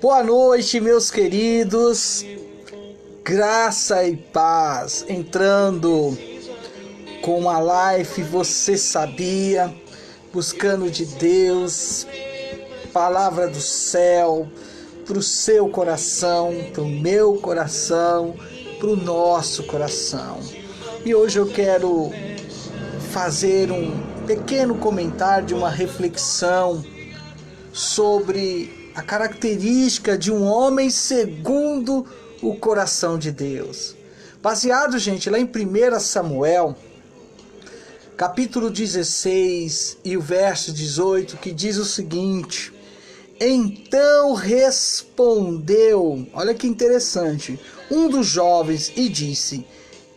Boa noite, meus queridos. Graça e paz. Entrando com uma live, você sabia, buscando de Deus, palavra do céu, para o seu coração, para o meu coração, para o nosso coração. E hoje eu quero fazer um pequeno comentário de uma reflexão sobre a característica de um homem segundo o coração de Deus. Baseado, gente, lá em 1 Samuel, capítulo 16 e o verso 18, que diz o seguinte: então respondeu, olha que interessante, um dos jovens e disse: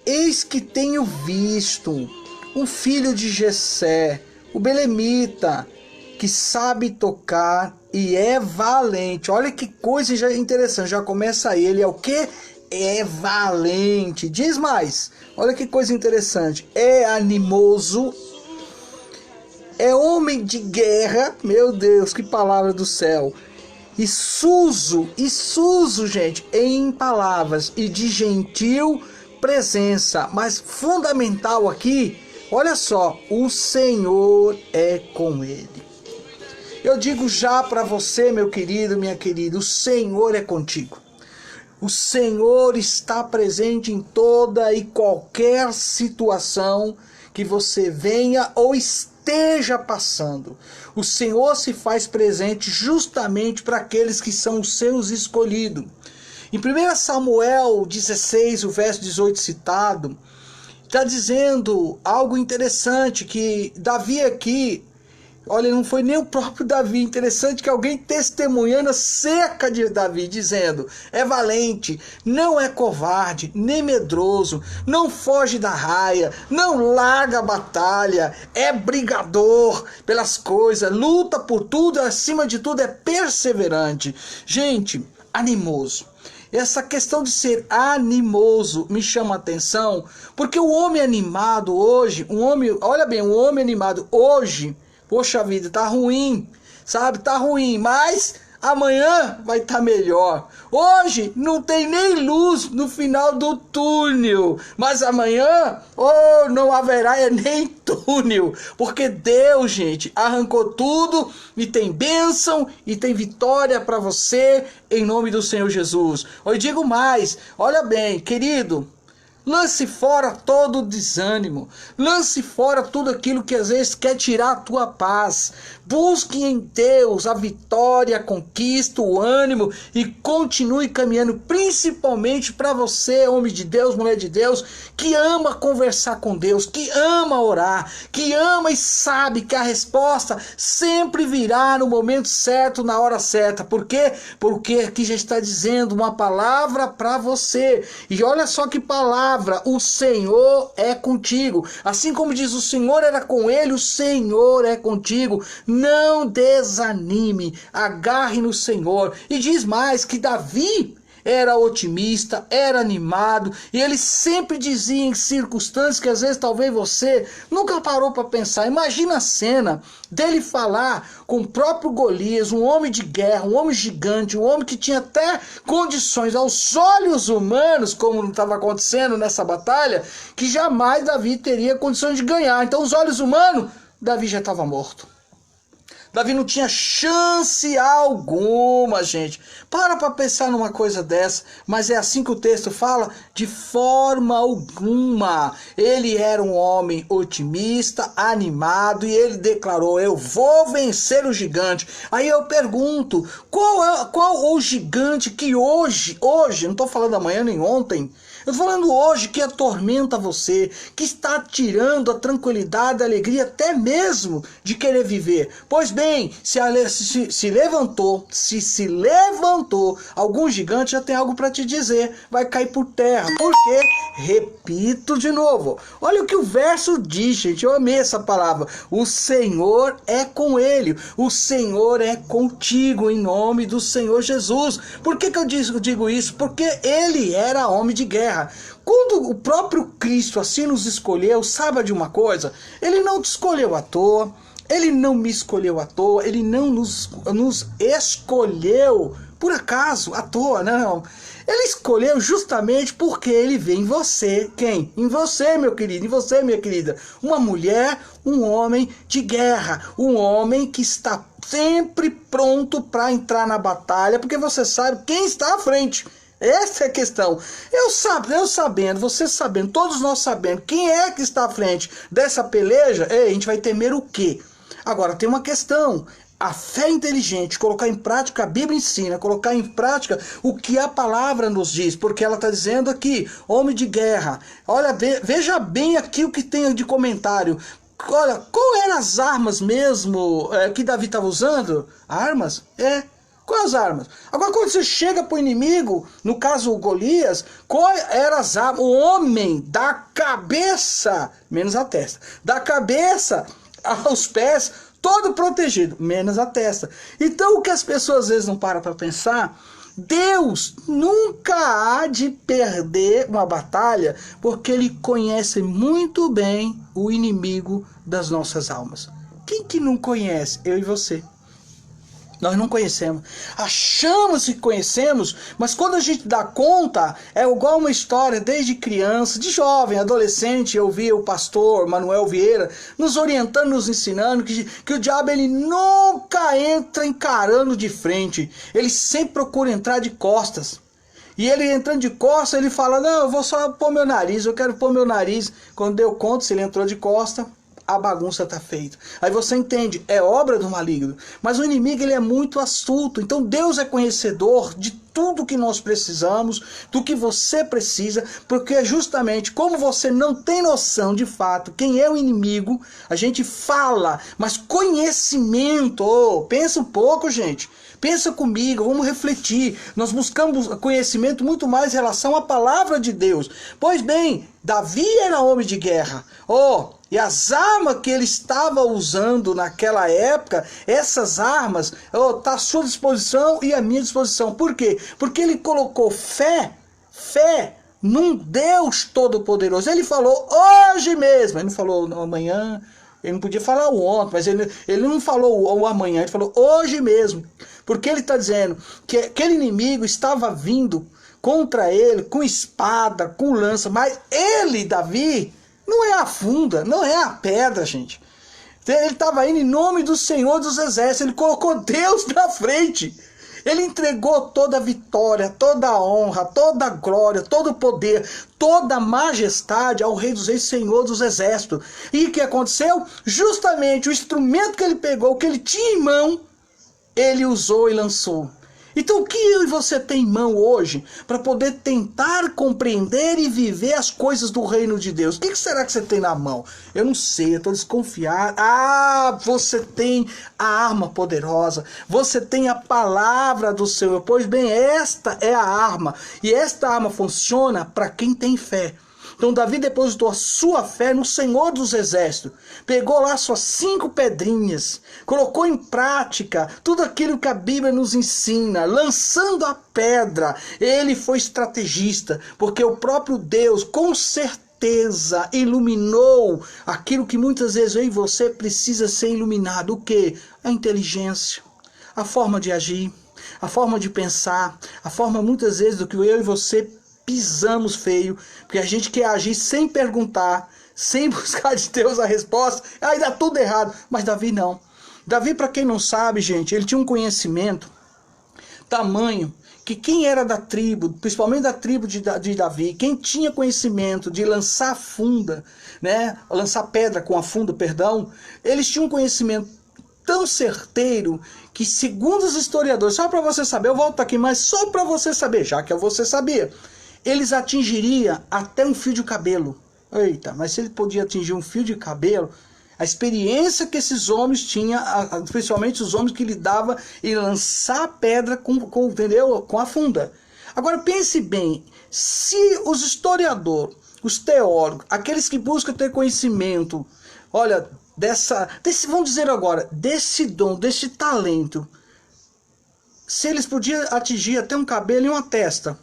eis que tenho visto um filho de Jessé, o belemita, que sabe tocar e é valente. Olha que coisa já interessante, já começa ele, é o que? É valente. Diz mais, olha que coisa interessante, é animoso, é homem de guerra, meu Deus, que palavra do céu, e suso, gente, em palavras, e de gentil presença. Mas fundamental aqui, olha só, o Senhor é com ele. Eu digo já para você, meu querido, minha querida, o Senhor é contigo. O Senhor está presente em toda e qualquer situação que você venha ou esteja passando. O Senhor se faz presente justamente para aqueles que são os seus escolhidos. Em 1 Samuel 16, o verso 18 citado, está dizendo algo interessante, que Davi aqui, olha, não foi nem o próprio Davi, interessante que alguém testemunhando acerca de Davi, dizendo: é valente, não é covarde, nem medroso, não foge da raia, não larga a batalha, é brigador pelas coisas, luta por tudo, acima de tudo é perseverante. Gente, animoso. Essa questão de ser animoso me chama a atenção, porque o homem animado hoje, olha bem, o homem animado hoje, poxa vida, tá ruim, sabe? Tá ruim, mas amanhã vai estar melhor. Hoje não tem nem luz no final do túnel, mas amanhã, não haverá nem túnel, porque Deus, gente, arrancou tudo e tem bênção e tem vitória para você em nome do Senhor Jesus. Eu digo mais, olha bem, querido, lance fora todo o desânimo, lance fora tudo aquilo que às vezes quer tirar a tua paz. Busque em Deus a vitória, a conquista, o ânimo e continue caminhando, principalmente para você, homem de Deus, mulher de Deus, que ama conversar com Deus, que ama orar, que ama e sabe que a resposta sempre virá no momento certo, na hora certa. Por quê? Porque aqui já está dizendo uma palavra para você. E olha só que palavra: o Senhor é contigo. Assim como diz o Senhor era com ele, o Senhor é contigo. Não desanime, agarre no Senhor. E diz mais que Davi era otimista, era animado, e ele sempre dizia em circunstâncias que às vezes talvez você nunca parou para pensar. Imagina a cena dele falar com o próprio Golias, um homem de guerra, um homem gigante, um homem que tinha até condições aos olhos humanos, como não estava acontecendo nessa batalha, que jamais Davi teria condições de ganhar. Então, os olhos humanos, Davi já estava morto. Davi não tinha chance alguma, gente. Para pensar numa coisa dessa, mas é assim que o texto fala? De forma alguma. Ele era um homem otimista, animado, e ele declarou: eu vou vencer o gigante. Aí eu pergunto, qual o gigante que hoje, não estou falando amanhã nem ontem, eu estou falando hoje, que atormenta você, que está tirando a tranquilidade, a alegria, até mesmo de querer viver? Pois bem, se levantou algum gigante, já tem algo para te dizer: vai cair por terra. Por quê? Repito de novo, olha o que o verso diz, gente, eu amei essa palavra: o Senhor é com ele, o Senhor é contigo, em nome do Senhor Jesus. Por que eu digo isso? Porque ele era homem de guerra. Quando o próprio Cristo assim nos escolheu, saiba de uma coisa: ele não te escolheu à toa, ele não me escolheu à toa, ele não nos escolheu por acaso, à toa, não. Ele escolheu justamente porque ele vê em você, quem? Em você, meu querido, em você, minha querida. Uma mulher, um homem de guerra, um homem que está sempre pronto para entrar na batalha, porque você sabe quem está à frente. Essa é a questão. Eu sabendo, você sabendo, todos nós sabendo quem é que está à frente dessa peleja, a gente vai temer o quê? Agora, tem uma questão. A fé inteligente, colocar em prática, a Bíblia ensina, colocar em prática o que a palavra nos diz, porque ela está dizendo aqui, homem de guerra. Olha, veja bem aqui o que tem de comentário. Olha, qual eram as armas mesmo que Davi estava usando? Armas? Quais as armas? Agora, quando você chega para o inimigo, no caso o Golias, qual eram as armas? O homem da cabeça, menos a testa, da cabeça aos pés, todo protegido, menos a testa. Então, o que as pessoas às vezes não param para pensar, Deus nunca há de perder uma batalha, porque Ele conhece muito bem o inimigo das nossas almas. Quem que não conhece? Eu e você. Nós não conhecemos. Achamos que conhecemos, mas quando a gente dá conta, é igual uma história desde criança, de jovem, adolescente. Eu via o pastor Manuel Vieira nos orientando, nos ensinando que o diabo ele nunca entra encarando de frente. Ele sempre procura entrar de costas. E ele entrando de costas, ele fala, não, eu vou só pôr meu nariz, eu quero pôr meu nariz. Quando deu conta, se ele entrou de costas, a bagunça está feita. Aí você entende, é obra do maligno. Mas o inimigo ele é muito astuto. Então Deus é conhecedor de tudo que nós precisamos, do que você precisa, porque justamente como você não tem noção de fato quem é o inimigo, a gente fala, mas conhecimento, pensa um pouco, gente. Pensa comigo, vamos refletir. Nós buscamos conhecimento muito mais em relação à palavra de Deus. Pois bem, Davi era homem de guerra. E as armas que ele estava usando naquela época, essas armas, tá à sua disposição e à minha disposição. Por quê? Porque ele colocou fé num Deus Todo-Poderoso. Ele falou hoje mesmo, ele não falou amanhã. Ele não podia falar o ontem, mas ele não falou o amanhã, ele falou hoje mesmo. Porque ele está dizendo que aquele inimigo estava vindo contra ele com espada, com lança. Mas ele, Davi, não é a funda, não é a pedra, gente. Ele estava indo em nome do Senhor dos Exércitos, ele colocou Deus na frente. Ele entregou toda a vitória, toda a honra, toda a glória, todo o poder, toda a majestade ao Rei dos Reis, Senhor dos Exércitos. E o que aconteceu? Justamente o instrumento que ele pegou, o que ele tinha em mão, ele usou e lançou. Então o que eu e você tem em mão hoje para poder tentar compreender e viver as coisas do reino de Deus? O que será que você tem na mão? Eu não sei, eu estou desconfiado. Você tem a arma poderosa, você tem a palavra do Senhor. Pois bem, esta é a arma, e esta arma funciona para quem tem fé. Então Davi depositou a sua fé no Senhor dos Exércitos. Pegou lá suas 5 pedrinhas. Colocou em prática tudo aquilo que a Bíblia nos ensina. Lançando a pedra. Ele foi estrategista. Porque o próprio Deus, com certeza, iluminou aquilo que muitas vezes eu e você precisa ser iluminado. O quê? A inteligência. A forma de agir. A forma de pensar. A forma muitas vezes do que eu e você pisamos feio, porque a gente quer agir sem perguntar, sem buscar de Deus a resposta, aí dá tudo errado. Mas Davi não. Davi, para quem não sabe, gente, ele tinha um conhecimento tamanho, que quem era da tribo, principalmente da tribo de Davi, quem tinha conhecimento de lançar funda, né, lançar pedra com a funda, perdão, eles tinham um conhecimento tão certeiro que, segundo os historiadores, só para você saber, eu volto aqui, mas só para você saber, já que você sabia, eles atingiriam até um fio de cabelo. Eita, mas se ele podia atingir um fio de cabelo, a experiência que esses homens tinham, principalmente os homens que lidavam em lançar pedra entendeu? Com a funda. Agora pense bem, se os historiadores, os teólogos, aqueles que buscam ter conhecimento, olha, vamos dizer agora, desse dom, desse talento, se eles podiam atingir até um cabelo e uma testa,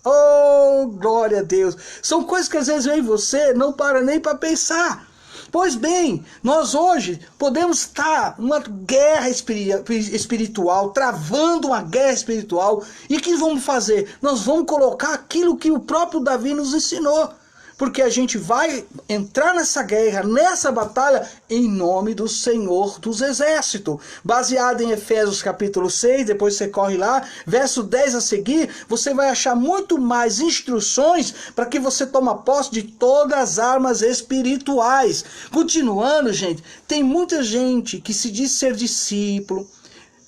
oh, glória a Deus. São coisas que às vezes eu e você não para nem para pensar. Pois bem, nós hoje podemos estar numa guerra espiritual, travando uma guerra espiritual, e o que vamos fazer? Nós vamos colocar aquilo que o próprio Davi nos ensinou. Porque a gente vai entrar nessa guerra, nessa batalha, em nome do Senhor dos Exércitos. Baseado em Efésios capítulo 6, depois você corre lá, verso 10 a seguir, você vai achar muito mais instruções para que você tome posse de todas as armas espirituais. Continuando, gente, tem muita gente que se diz ser discípulo,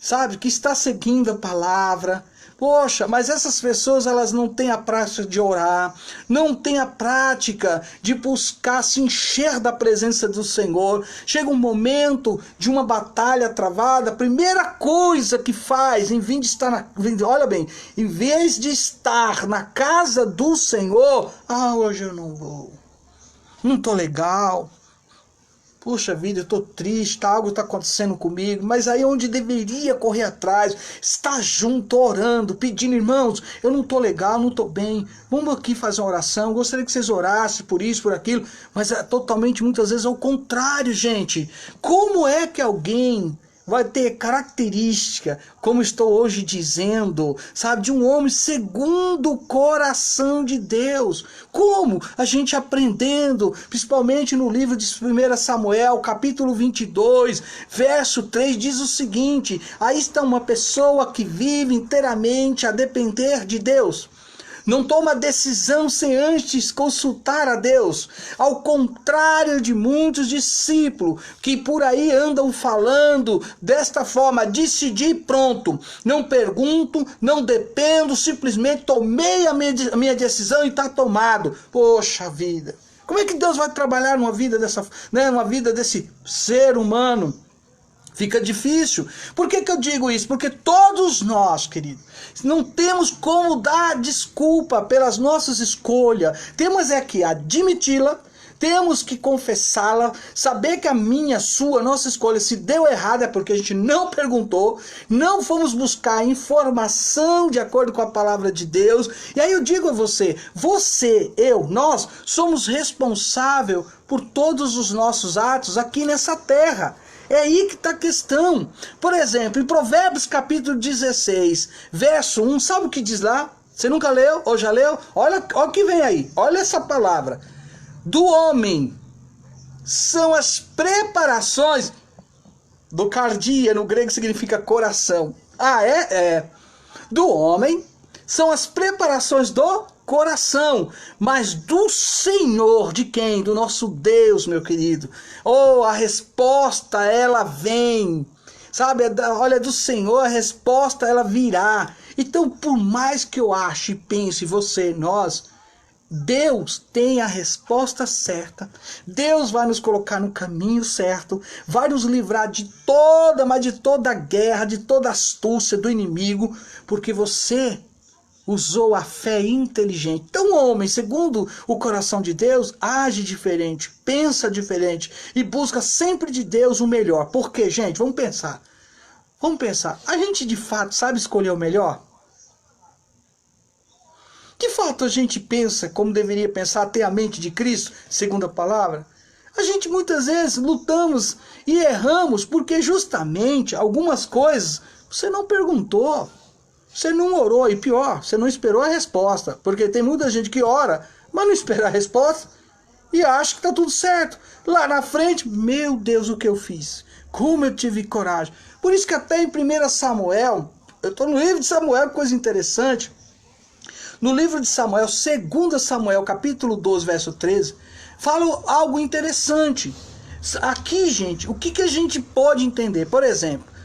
sabe, que está seguindo a palavra. Poxa, mas essas pessoas, elas não têm a prática de orar, não têm a prática de buscar se encher da presença do Senhor. Chega um momento de uma batalha travada, a primeira coisa que faz, em vez de estar olha bem, em vez de estar na casa do Senhor, hoje eu não vou, não estou legal. Puxa vida, eu estou triste, algo está acontecendo comigo, mas aí onde deveria correr atrás, estar junto, orando, pedindo, irmãos, eu não estou legal, não estou bem, vamos aqui fazer uma oração, gostaria que vocês orassem por isso, por aquilo, mas é totalmente, muitas vezes, ao contrário, gente. Como é que alguém vai ter característica, como estou hoje dizendo, sabe, de um homem segundo o coração de Deus? Como? A gente aprendendo, principalmente no livro de 1 Samuel, capítulo 22, verso 3, diz o seguinte: aí está uma pessoa que vive inteiramente a depender de Deus. Não toma decisão sem antes consultar a Deus. Ao contrário de muitos discípulos que por aí andam falando desta forma: decidi, pronto. Não pergunto, não dependo, simplesmente tomei a minha decisão e está tomado. Poxa vida, como é que Deus vai trabalhar numa vida numa vida desse ser humano? Fica difícil. Por que eu digo isso? Porque todos nós, querido, não temos como dar desculpa pelas nossas escolhas. Temos é que admiti-la, temos que confessá-la, saber que a minha, a sua, a nossa escolha, se deu errado, é porque a gente não perguntou, não fomos buscar informação de acordo com a palavra de Deus. E aí eu digo a você, eu, nós somos responsáveis por todos os nossos atos aqui nessa terra. É aí que está a questão. Por exemplo, em Provérbios capítulo 16, verso 1, sabe o que diz lá? Você nunca leu ou já leu? Olha o que vem aí, olha essa palavra. Do homem são as preparações, do cardia, no grego significa coração. Do homem são as preparações do coração, mas do Senhor, de quem? Do nosso Deus, meu querido. A resposta, ela vem, sabe? Olha, do Senhor a resposta, ela virá. Então, por mais que eu ache e pense, você, nós, Deus tem a resposta certa. Deus vai nos colocar no caminho certo, vai nos livrar de toda guerra, de toda astúcia do inimigo, porque você usou a fé inteligente. Então o homem, segundo o coração de Deus, age diferente, pensa diferente e busca sempre de Deus o melhor. Por quê, gente? Vamos pensar. A gente de fato sabe escolher o melhor? De fato a gente pensa como deveria pensar, ter a mente de Cristo, segundo a palavra? A gente muitas vezes lutamos e erramos porque justamente algumas coisas você não perguntou. Você não orou, e pior, você não esperou a resposta. Porque tem muita gente que ora, mas não espera a resposta e acha que está tudo certo. Lá na frente, meu Deus, o que eu fiz? Como eu tive coragem. Por isso que até em 1 Samuel, eu estou no livro de Samuel, coisa interessante. No livro de Samuel, 2 Samuel, capítulo 12, verso 13, fala algo interessante. Aqui, gente, o que a gente pode entender? Por exemplo,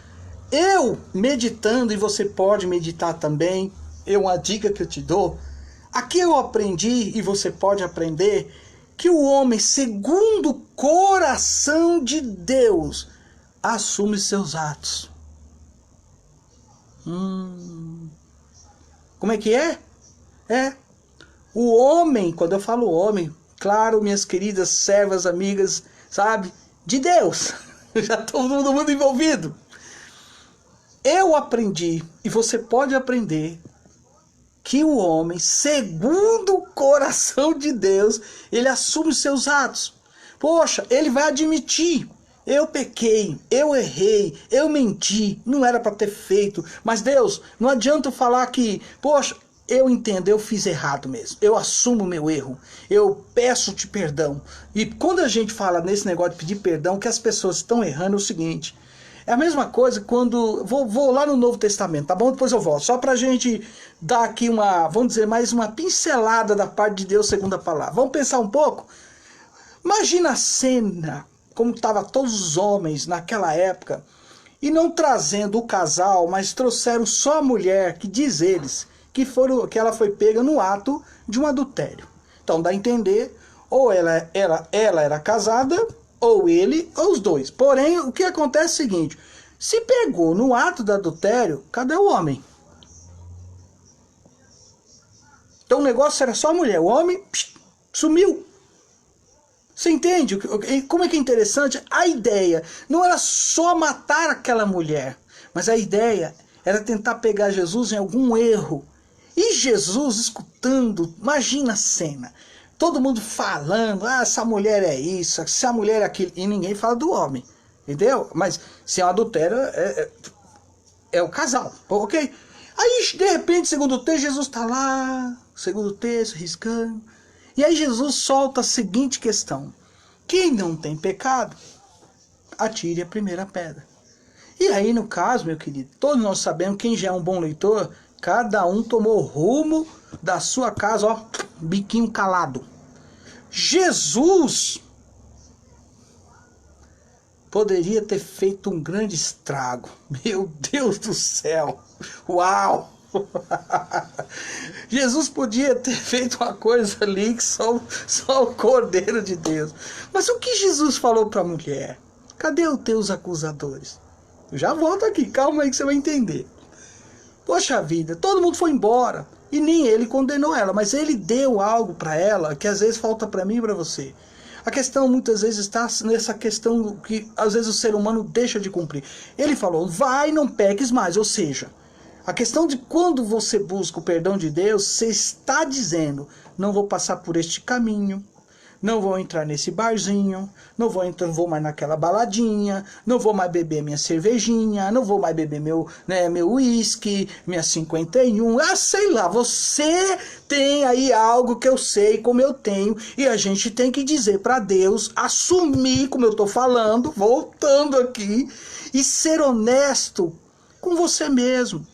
eu meditando, e você pode meditar também, uma dica que eu te dou, aqui eu aprendi, e você pode aprender, que o homem, segundo o coração de Deus, assume seus atos. Como é que é? O homem, quando eu falo homem, claro, minhas queridas servas, amigas, sabe, de Deus, já todo mundo envolvido. Eu aprendi, e você pode aprender, que o homem, segundo o coração de Deus, ele assume seus atos. Poxa, ele vai admitir. Eu pequei, eu errei, eu menti, não era para ter feito. Mas Deus, não adianta eu falar que, poxa, eu entendo, eu fiz errado mesmo. Eu assumo o meu erro. Eu peço-te perdão. E quando a gente fala nesse negócio de pedir perdão, que as pessoas estão errando é o seguinte. É a mesma coisa quando... Vou lá no Novo Testamento, tá bom? Depois eu volto. Só pra gente dar aqui uma, vamos dizer, mais uma pincelada da parte de Deus segundo a palavra. Vamos pensar um pouco? Imagina a cena, como estavam todos os homens naquela época, e não trazendo o casal, mas trouxeram só a mulher, que diz eles, que ela foi pega no ato de um adultério. Então dá a entender, ou ela era casada, ou ele, ou os dois. Porém, o que acontece é o seguinte, se pegou no ato do adultério, cadê o homem? Então o negócio era só a mulher, o homem sumiu. Você entende como é que é interessante? A ideia não era só matar aquela mulher, mas a ideia era tentar pegar Jesus em algum erro. E Jesus escutando, imagina a cena, todo mundo falando, ah, essa mulher é isso, essa mulher é aquilo, e ninguém fala do homem, entendeu? Mas se é um adultério, é o casal, ok? Aí, de repente, segundo o texto, Jesus está lá, segundo o texto, riscando, e aí Jesus solta a seguinte questão, quem não tem pecado, atire a primeira pedra. E aí, no caso, meu querido, todos nós sabemos, quem já é um bom leitor, cada um tomou rumo da sua casa, ó, biquinho calado. Jesus poderia ter feito um grande estrago. Meu Deus do céu! Uau! Jesus podia ter feito uma coisa ali que só o Cordeiro de Deus. Mas o que Jesus falou para a mulher? Cadê os teus acusadores? Eu já volto aqui, calma aí que você vai entender. Poxa vida, todo mundo foi embora e nem ele condenou ela, mas ele deu algo para ela que às vezes falta para mim e para você. A questão muitas vezes está nessa questão que às vezes o ser humano deixa de cumprir. Ele falou, vai, não peques mais, ou seja, a questão de quando você busca o perdão de Deus, você está dizendo, não vou passar por este caminho, não vou entrar nesse barzinho, não vou mais naquela baladinha, não vou mais beber minha cervejinha, não vou mais beber meu uísque, minha 51, sei lá, você tem aí algo que eu sei como eu tenho, e a gente tem que dizer para Deus, assumir como eu estou falando, voltando aqui, e ser honesto com você mesmo.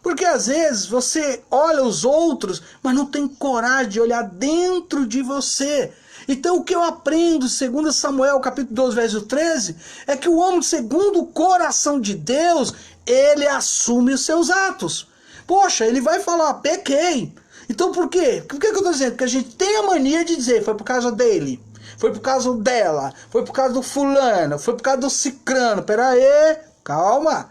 Porque às vezes você olha os outros, mas não tem coragem de olhar dentro de você. Então o que eu aprendo, segundo Samuel capítulo 12, verso 13, é que o homem segundo o coração de Deus, ele assume os seus atos. Poxa, ele vai falar, pequei. Então por quê? Por que eu estou dizendo? Porque a gente tem a mania de dizer, foi por causa dele, foi por causa dela, foi por causa do fulano, foi por causa do cicrano. Pera aí, calma.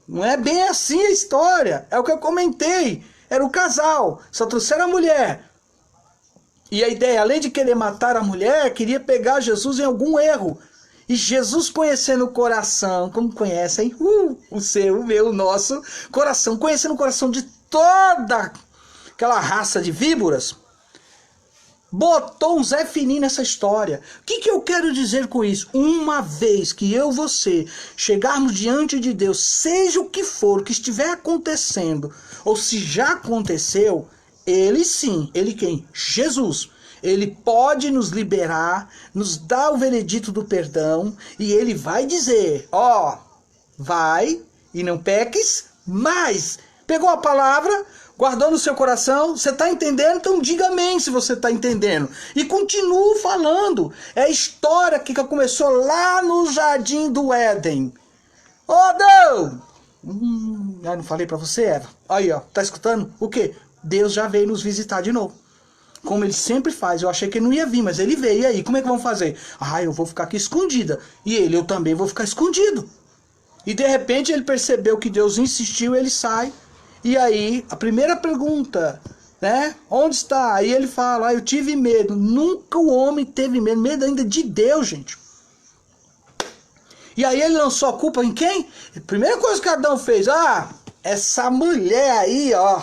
Não é bem assim a história. É o que eu comentei. Era o casal. Só trouxeram a mulher. E a ideia, além de querer matar a mulher, queria pegar Jesus em algum erro. E Jesus, conhecendo o coração, como conhecem, o seu, o meu, o nosso coração, conhecendo o coração de toda aquela raça de víboras, botou um Zé Fininho nessa história. O que eu quero dizer com isso? Uma vez que eu e você chegarmos diante de Deus, seja o que for, o que estiver acontecendo, ou se já aconteceu, ele sim, ele quem? Jesus. Ele pode nos liberar, nos dar o veredito do perdão, e ele vai dizer, ó, vai e não peques mais. Pegou a palavra, guardou no seu coração, você está entendendo? Então diga amém se você está entendendo. E continuo falando. É a história que começou lá no Jardim do Éden. Ô Deus! Não falei para você, Eva? Aí, ó, tá escutando? O quê? Deus já veio nos visitar de novo. Como ele sempre faz. Eu achei que ele não ia vir, mas ele veio. E aí, como é que vamos fazer? Ah, eu vou ficar aqui escondida. E eu também vou ficar escondido. E de repente ele percebeu que Deus insistiu, ele sai. E aí, a primeira pergunta, né? Onde está? Aí ele fala, eu tive medo. Nunca o homem teve medo. Medo ainda de Deus, gente. E aí ele lançou a culpa em quem? A primeira coisa que Adão fez, essa mulher aí, ó.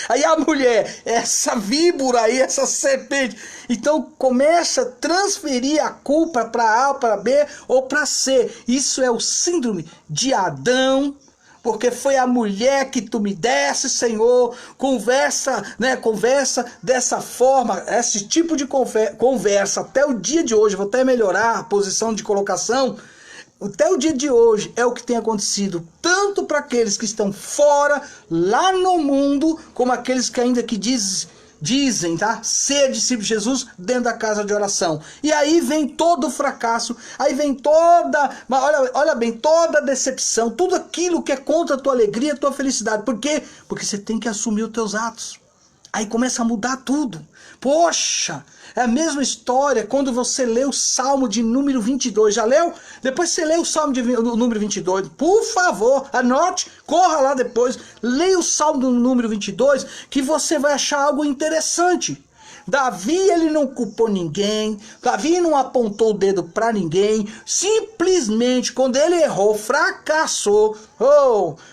Aí a mulher, essa víbora aí, essa serpente, então começa a transferir a culpa para A, para B ou para C. Isso é o síndrome de Adão, porque foi a mulher que tu me desse, Senhor. Conversa, né? Conversa dessa forma, esse tipo de conversa até o dia de hoje. Vou até melhorar a posição de colocação. Até o dia de hoje é o que tem acontecido, tanto para aqueles que estão fora, lá no mundo, como aqueles que ainda que dizem, tá? Ser discípulos de Jesus dentro da casa de oração. E aí vem todo o fracasso, aí vem toda, olha bem, toda a decepção, tudo aquilo que é contra a tua alegria, a tua felicidade. Por quê? Porque você tem que assumir os teus atos. Aí começa a mudar tudo. Poxa, é a mesma história quando você lê o Salmo de número 22. Já leu? Depois você lê o Salmo de número 22. Por favor, anote, corra lá depois. Leia o Salmo do número 22 que você vai achar algo interessante. Davi, ele não culpou ninguém. Davi não apontou o dedo para ninguém. Simplesmente, quando ele errou, fracassou,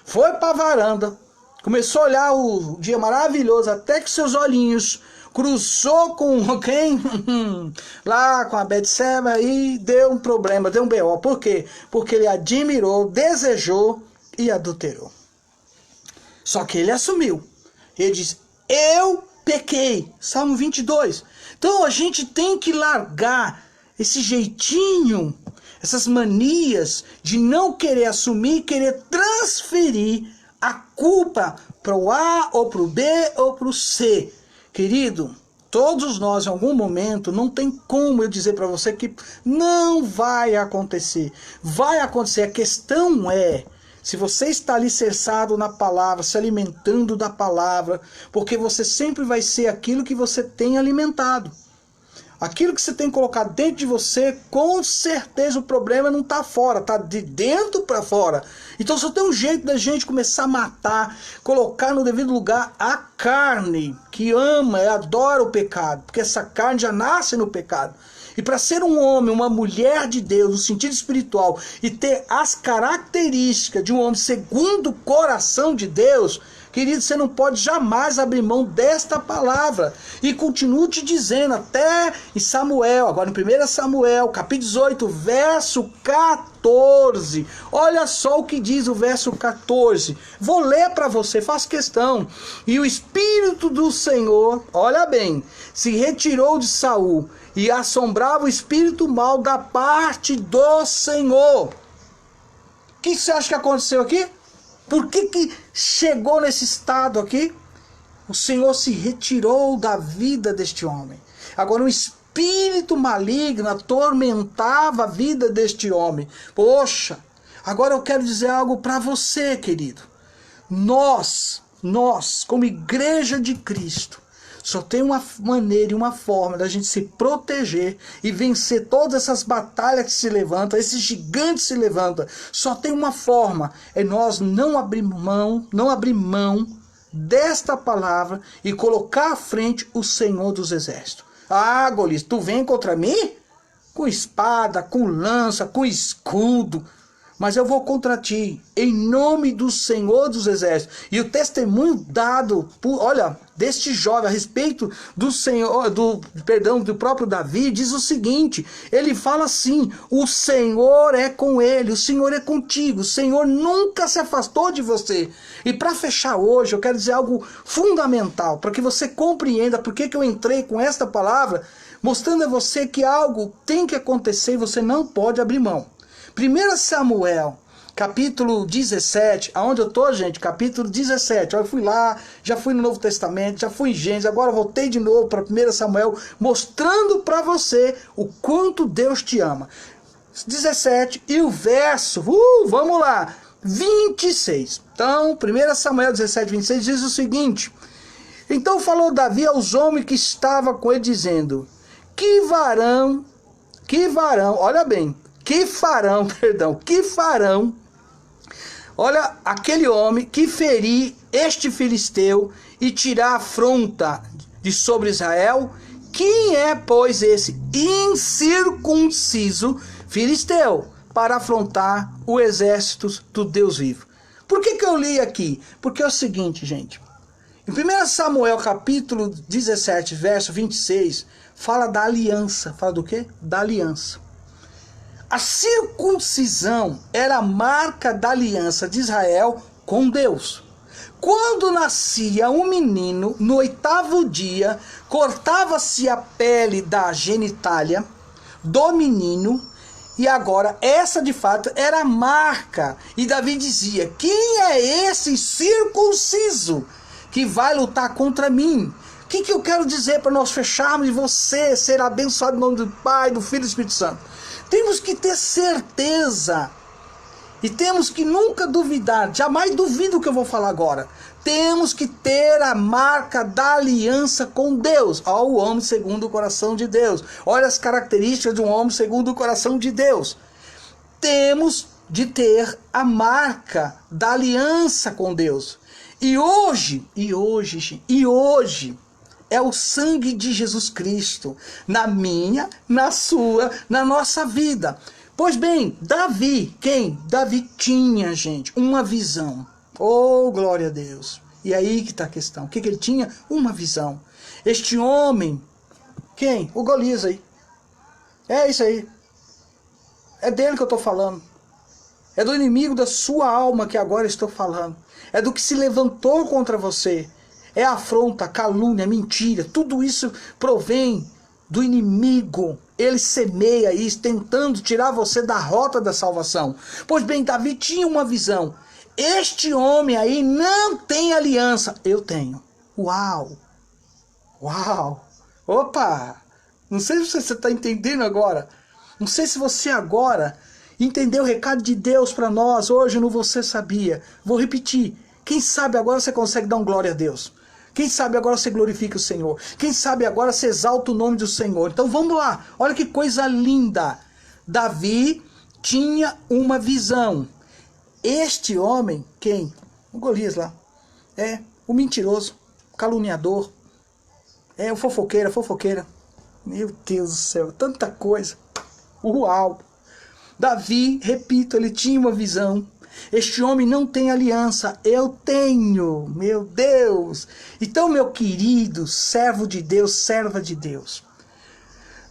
foi para a varanda. Começou a olhar o dia maravilhoso, até que seus olhinhos cruzou com quem? Lá com a Betseba e deu um problema, deu um B.O. Por quê? Porque ele admirou, desejou e adulterou. Só que ele assumiu. Ele disse, eu pequei. Salmo 22. Então a gente tem que largar esse jeitinho, essas manias de não querer assumir, querer transferir a culpa para o A, ou para o B, ou para o C. Querido, todos nós em algum momento, não tem como eu dizer para você que não vai acontecer. Vai acontecer, a questão é, se você está alicerçado na palavra, se alimentando da palavra, porque você sempre vai ser aquilo que você tem alimentado. Aquilo que você tem colocado dentro de você, com certeza o problema não está fora, está de dentro para fora. Então só tem um jeito da gente começar a matar, colocar no devido lugar a carne, que ama e adora o pecado, porque essa carne já nasce no pecado. E para ser um homem, uma mulher de Deus, no sentido espiritual, e ter as características de um homem segundo o coração de Deus, querido, você não pode jamais abrir mão desta palavra. E continuo te dizendo, até em Samuel, agora em 1 Samuel, capítulo 18, verso 14. Olha só o que diz o verso 14. Vou ler para você, faço questão. E o Espírito do Senhor, olha bem, se retirou de Saul, e assombrava o espírito mau da parte do Senhor. O que você acha que aconteceu aqui? Por que chegou nesse estado aqui? O Senhor se retirou da vida deste homem. Agora um espírito maligno atormentava a vida deste homem. Poxa, agora eu quero dizer algo para você, querido. Nós, como igreja de Cristo, só tem uma maneira e uma forma da gente se proteger e vencer todas essas batalhas que se levantam, esses gigantes se levantam. Só tem uma forma, é nós não abrir mão desta palavra e colocar à frente o Senhor dos Exércitos. Ah, Golias, tu vem contra mim? Com espada, com lança, com escudo. Mas eu vou contra ti, em nome do Senhor dos Exércitos. E o testemunho dado, deste jovem a respeito do Senhor, do próprio Davi, diz o seguinte, ele fala assim, o Senhor é com ele, o Senhor é contigo, o Senhor nunca se afastou de você. E para fechar hoje, eu quero dizer algo fundamental, para que você compreenda por que eu entrei com esta palavra, mostrando a você que algo tem que acontecer e você não pode abrir mão. 1 Samuel, capítulo 17, aonde eu tô, gente? Capítulo 17, eu fui lá, já fui no Novo Testamento, já fui em Gênesis, agora voltei de novo para 1 Samuel, mostrando para você o quanto Deus te ama. 17 e o verso, vamos lá, 26. Então, 1 Samuel 17, 26 diz o seguinte, então falou Davi aos homens que estavam com ele, dizendo, que farão, olha bem, que farão, olha, aquele homem que ferir este filisteu e tirar a afronta de sobre Israel, quem é, pois, esse incircunciso filisteu para afrontar o exército do Deus vivo? Por que eu li aqui? Porque é o seguinte, gente. Em 1 Samuel capítulo 17, verso 26, fala da aliança. Fala do quê? Da aliança. A circuncisão era a marca da aliança de Israel com Deus. Quando nascia um menino, no 8º dia, cortava-se a pele da genitália do menino, e agora essa de fato era a marca. E Davi dizia: quem é esse circunciso que vai lutar contra mim? O que eu quero dizer para nós fecharmos e você ser abençoado em nome do Pai, do Filho e do Espírito Santo? Temos que ter certeza e temos que nunca duvidar, jamais duvido o que eu vou falar agora. Temos que ter a marca da aliança com Deus. Ó, o homem segundo o coração de Deus. Olha as características de um homem segundo o coração de Deus. Temos de ter a marca da aliança com Deus. E hoje é o sangue de Jesus Cristo na minha, na sua, na nossa vida. Pois bem, Davi, Davi tinha, gente, uma visão. Oh, glória a Deus. E aí que está a questão. O que ele tinha? Uma visão. Este homem, quem? O Golias aí. É isso aí. É dele que eu estou falando. É do inimigo da sua alma que agora estou falando. É do que se levantou contra você. É afronta, calúnia, mentira. Tudo isso provém do inimigo. Ele semeia isso, tentando tirar você da rota da salvação. Pois bem, Davi tinha uma visão. Este homem aí não tem aliança. Eu tenho. Uau! Uau! Opa! Não sei se você está entendendo agora. Não sei se você agora entendeu o recado de Deus para nós hoje no Você Sabia. Vou repetir. Quem sabe agora você consegue dar um glória a Deus. Quem sabe agora você glorifica o Senhor. Quem sabe agora você exalta o nome do Senhor. Então vamos lá. Olha que coisa linda. Davi tinha uma visão. Este homem, quem? O Golias lá. É o mentiroso, o caluniador. É o fofoqueira, fofoqueira. Meu Deus do céu, tanta coisa. Uau. Davi, repito, ele tinha uma visão. Este homem não tem aliança, eu tenho, meu Deus. Então, meu querido servo de Deus, serva de Deus,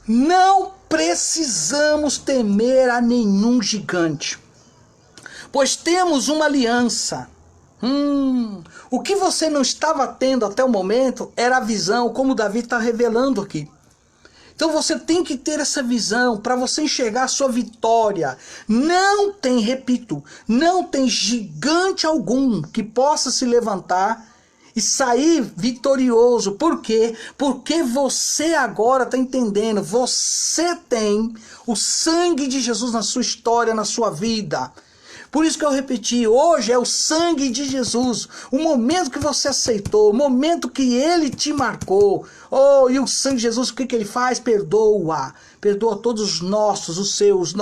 não precisamos temer a nenhum gigante, pois temos uma aliança. O que você não estava tendo até o momento era a visão, como Davi está revelando aqui. Então você tem que ter essa visão para você enxergar a sua vitória. Não tem, repito, não tem gigante algum que possa se levantar e sair vitorioso. Por quê? Porque você agora está entendendo. Você tem o sangue de Jesus na sua história, na sua vida. Por isso que eu repeti, hoje é o sangue de Jesus, o momento que você aceitou, o momento que ele te marcou. Oh, e o sangue de Jesus, o que ele faz? Perdoa. Perdoa todos os nossos, os seus,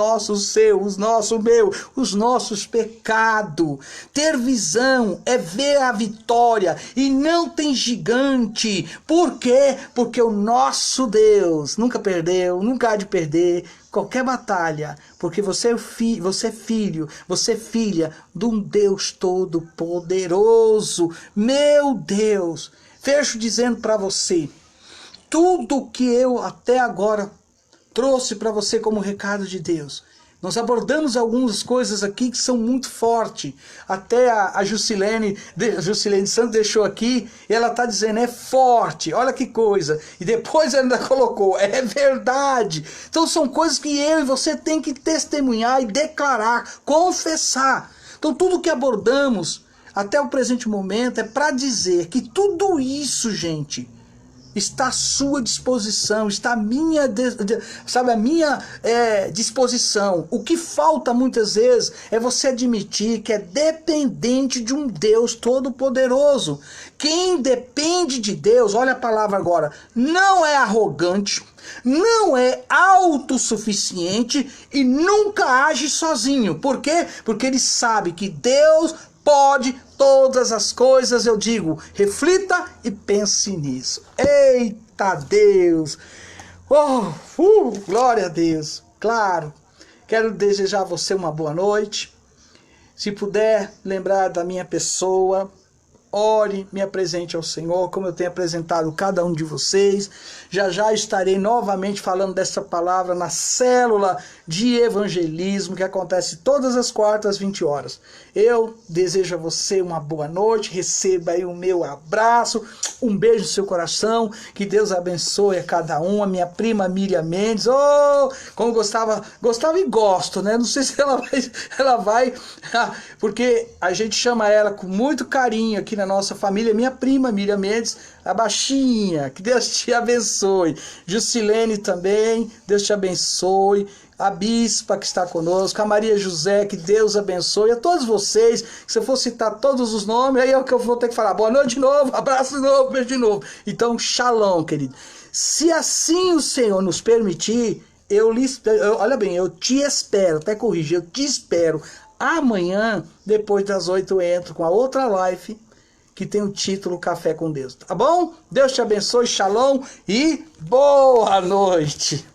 os nossos pecados. Ter visão é ver a vitória e não tem gigante. Por quê? Porque o nosso Deus nunca perdeu, nunca há de perder qualquer batalha, porque você é filho, você é filha de um Deus todo-poderoso. Meu Deus, fecho dizendo para você, tudo que eu até agora trouxe para você como recado de Deus. Nós abordamos algumas coisas aqui que são muito fortes. Até a Juscelene Santos deixou aqui, e ela está dizendo, é forte, olha que coisa. E depois ela ainda colocou, é verdade. Então são coisas que eu e você tem que testemunhar e declarar, confessar. Então tudo que abordamos até o presente momento é para dizer que tudo isso, gente, está à sua disposição, está à minha, disposição. O que falta muitas vezes é você admitir que é dependente de um Deus todo-poderoso. Quem depende de Deus, olha a palavra agora, não é arrogante, não é autossuficiente e nunca age sozinho. Por quê? Porque ele sabe que Deus pode todas as coisas. Eu digo, reflita e pense nisso. Eita Deus! Glória a Deus! Claro, quero desejar a você uma boa noite. Se puder lembrar da minha pessoa, ore, me apresente ao Senhor, como eu tenho apresentado cada um de vocês. Já já estarei novamente falando dessa palavra na célula de evangelismo que acontece todas as quartas às 20 horas. Eu desejo a você uma boa noite, receba aí o meu abraço, um beijo no seu coração, que Deus abençoe a cada um. A minha prima Miriam Mendes, como gostava e gosto, né? Não sei se ela vai, porque a gente chama ela com muito carinho aqui na nossa família, minha prima Miriam Mendes, a baixinha, que Deus te abençoe. Juscelene também, Deus te abençoe. A bispa que está conosco, a Maria José, que Deus abençoe. A todos vocês, se eu for citar todos os nomes, aí é o que eu vou ter que falar. Boa noite de novo, abraço de novo, beijo de novo. Então, shalom, querido. Se assim o Senhor nos permitir, olha bem, eu te espero, até corrigir, eu te espero. Amanhã, depois das 8, eu entro com a outra live que tem o título Café com Deus. Tá bom? Deus te abençoe, shalom e boa noite.